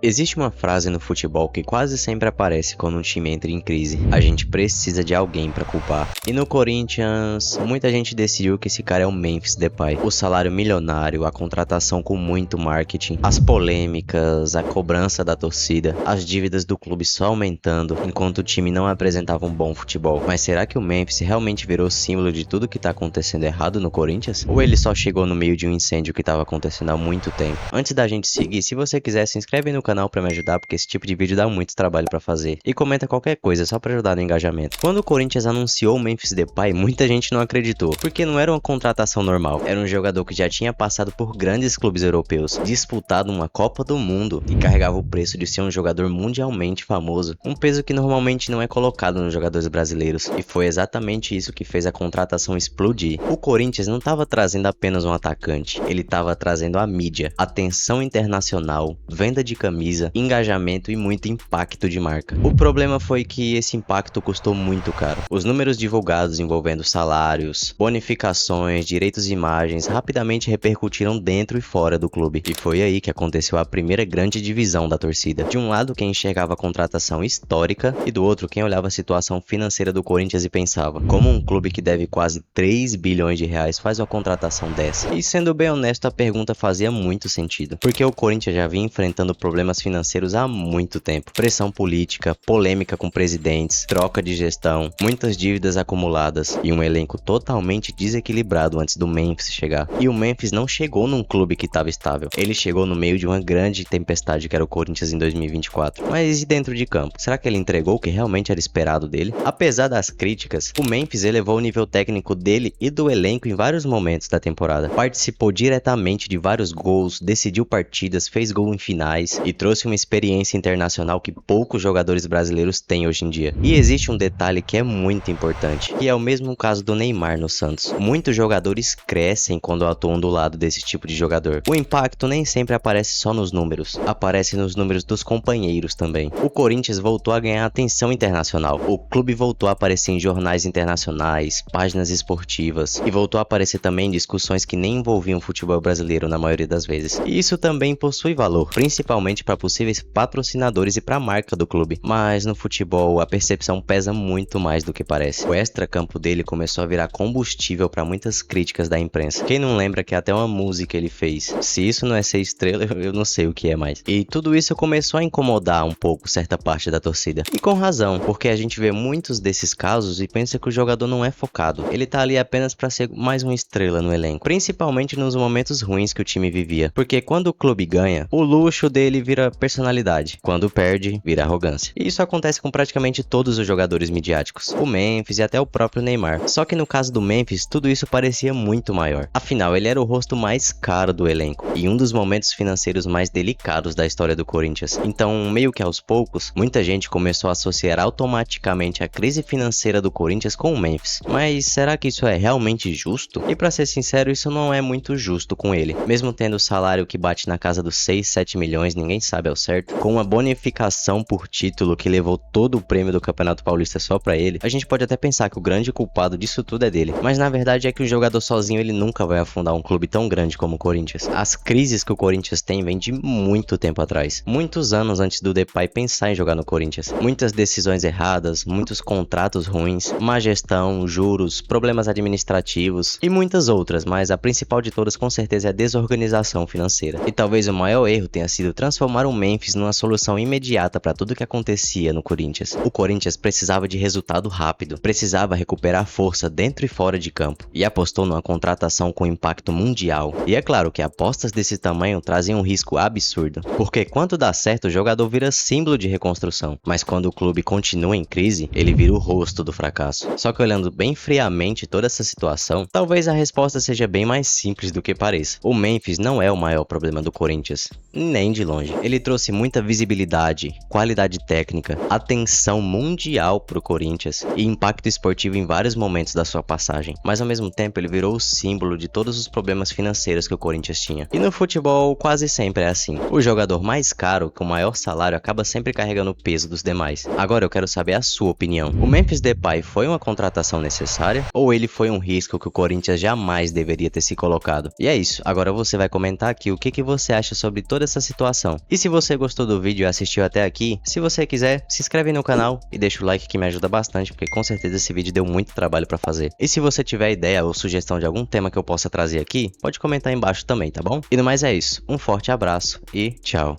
Existe uma frase no futebol que quase sempre aparece quando um time entra em crise. A gente precisa de alguém pra culpar. E no Corinthians, muita gente decidiu que esse cara é o Memphis Depay. O salário milionário, a contratação com muito marketing, as polêmicas, a cobrança da torcida, as dívidas do clube só aumentando, enquanto o time não apresentava um bom futebol. Mas será que o Memphis realmente virou símbolo de tudo que tá acontecendo errado no Corinthians? Ou ele só chegou no meio de um incêndio que tava acontecendo há muito tempo? Antes da gente seguir, se você quiser, se inscreve no canal pra me ajudar, porque esse tipo de vídeo dá muito trabalho pra fazer. E comenta qualquer coisa, só pra ajudar no engajamento. Quando o Corinthians anunciou o Memphis Depay, muita gente não acreditou, porque não era uma contratação normal. Era um jogador que já tinha passado por grandes clubes europeus, disputado uma Copa do Mundo e carregava o preço de ser um jogador mundialmente famoso. Um peso que normalmente não é colocado nos jogadores brasileiros. E foi exatamente isso que fez a contratação explodir. O Corinthians não estava trazendo apenas um atacante, ele estava trazendo a mídia, atenção internacional, venda de camisa, engajamento e muito impacto de marca. O problema foi que esse impacto custou muito caro. Os números divulgados envolvendo salários, bonificações, direitos de imagens rapidamente repercutiram dentro e fora do clube. E foi aí que aconteceu a primeira grande divisão da torcida. De um lado, quem enxergava a contratação histórica e do outro, quem olhava a situação financeira do Corinthians e pensava: como um clube que deve quase 3 bilhões de reais faz uma contratação dessa? E sendo bem honesto, a pergunta fazia muito sentido, porque o Corinthians já vinha enfrentando problemas financeiros há muito tempo. Pressão política, polêmica com presidentes, troca de gestão, muitas dívidas acumuladas e um elenco totalmente desequilibrado antes do Memphis chegar. E o Memphis não chegou num clube que estava estável, ele chegou no meio de uma grande tempestade que era o Corinthians em 2024. Mas e dentro de campo? Será que ele entregou o que realmente era esperado dele? Apesar das críticas, o Memphis elevou o nível técnico dele e do elenco em vários momentos da temporada. Participou diretamente de vários gols, decidiu partidas, fez gol em finais e trouxe uma experiência internacional que poucos jogadores brasileiros têm hoje em dia. E existe um detalhe que é muito importante, que é o mesmo caso do Neymar no Santos. Muitos jogadores crescem quando atuam do lado desse tipo de jogador. O impacto nem sempre aparece só nos números, aparece nos números dos companheiros também. O Corinthians voltou a ganhar atenção internacional. O clube voltou a aparecer em jornais internacionais, páginas esportivas e voltou a aparecer também em discussões que nem envolviam o futebol brasileiro na maioria das vezes. E isso também possui valor, principalmente para possíveis patrocinadores e para a marca do clube. Mas no futebol a percepção pesa muito mais do que parece. O extra-campo dele começou a virar combustível para muitas críticas da imprensa. Quem não lembra que até uma música ele fez? Se isso não é ser estrela, eu não sei o que é mais. E tudo isso começou a incomodar um pouco certa parte da torcida. E com razão, porque a gente vê muitos desses casos e pensa que o jogador não é focado. Ele tá ali apenas para ser mais uma estrela no elenco, principalmente nos momentos ruins que o time vivia. Porque quando o clube ganha, o luxo dele vira personalidade. Quando perde, vira arrogância. E isso acontece com praticamente todos os jogadores midiáticos. O Memphis e até o próprio Neymar. Só que no caso do Memphis, tudo isso parecia muito maior. Afinal, ele era o rosto mais caro do elenco e um dos momentos financeiros mais delicados da história do Corinthians. Então, meio que aos poucos, muita gente começou a associar automaticamente a crise financeira do Corinthians com o Memphis. Mas será que isso é realmente justo? E pra ser sincero, isso não é muito justo com ele. Mesmo tendo o salário que bate na casa dos 6, 7 milhões, ninguém sabe ao certo, com uma bonificação por título que levou todo o prêmio do Campeonato Paulista só pra ele, a gente pode até pensar que o grande culpado disso tudo é dele. Mas na verdade é que o jogador sozinho ele nunca vai afundar um clube tão grande como o Corinthians. As crises que o Corinthians tem vêm de muito tempo atrás. Muitos anos antes do Depay pensar em jogar no Corinthians. Muitas decisões erradas, muitos contratos ruins, má gestão, juros, problemas administrativos e muitas outras, mas a principal de todas com certeza é a desorganização financeira. E talvez o maior erro tenha sido transformar o Memphis numa solução imediata para tudo que acontecia no Corinthians. O Corinthians precisava de resultado rápido, precisava recuperar força dentro e fora de campo, e apostou numa contratação com impacto mundial. E é claro que apostas desse tamanho trazem um risco absurdo, porque quando dá certo o jogador vira símbolo de reconstrução, mas quando o clube continua em crise, ele vira o rosto do fracasso. Só que olhando bem friamente toda essa situação, talvez a resposta seja bem mais simples do que pareça. O Memphis não é o maior problema do Corinthians, nem de longe. Ele trouxe muita visibilidade, qualidade técnica, atenção mundial pro Corinthians e impacto esportivo em vários momentos da sua passagem. Mas ao mesmo tempo ele virou o símbolo de todos os problemas financeiros que o Corinthians tinha. E no futebol quase sempre é assim. O jogador mais caro, com maior salário, acaba sempre carregando o peso dos demais. Agora eu quero saber a sua opinião. O Memphis Depay foi uma contratação necessária ou ele foi um risco que o Corinthians jamais deveria ter se colocado? E é isso. Agora você vai comentar aqui o que você acha sobre toda essa situação. E se você gostou do vídeo e assistiu até aqui, se você quiser, se inscreve no canal e deixa o like que me ajuda bastante, porque com certeza esse vídeo deu muito trabalho pra fazer. E se você tiver ideia ou sugestão de algum tema que eu possa trazer aqui, pode comentar aí embaixo também, tá bom? E no mais é isso, um forte abraço e tchau!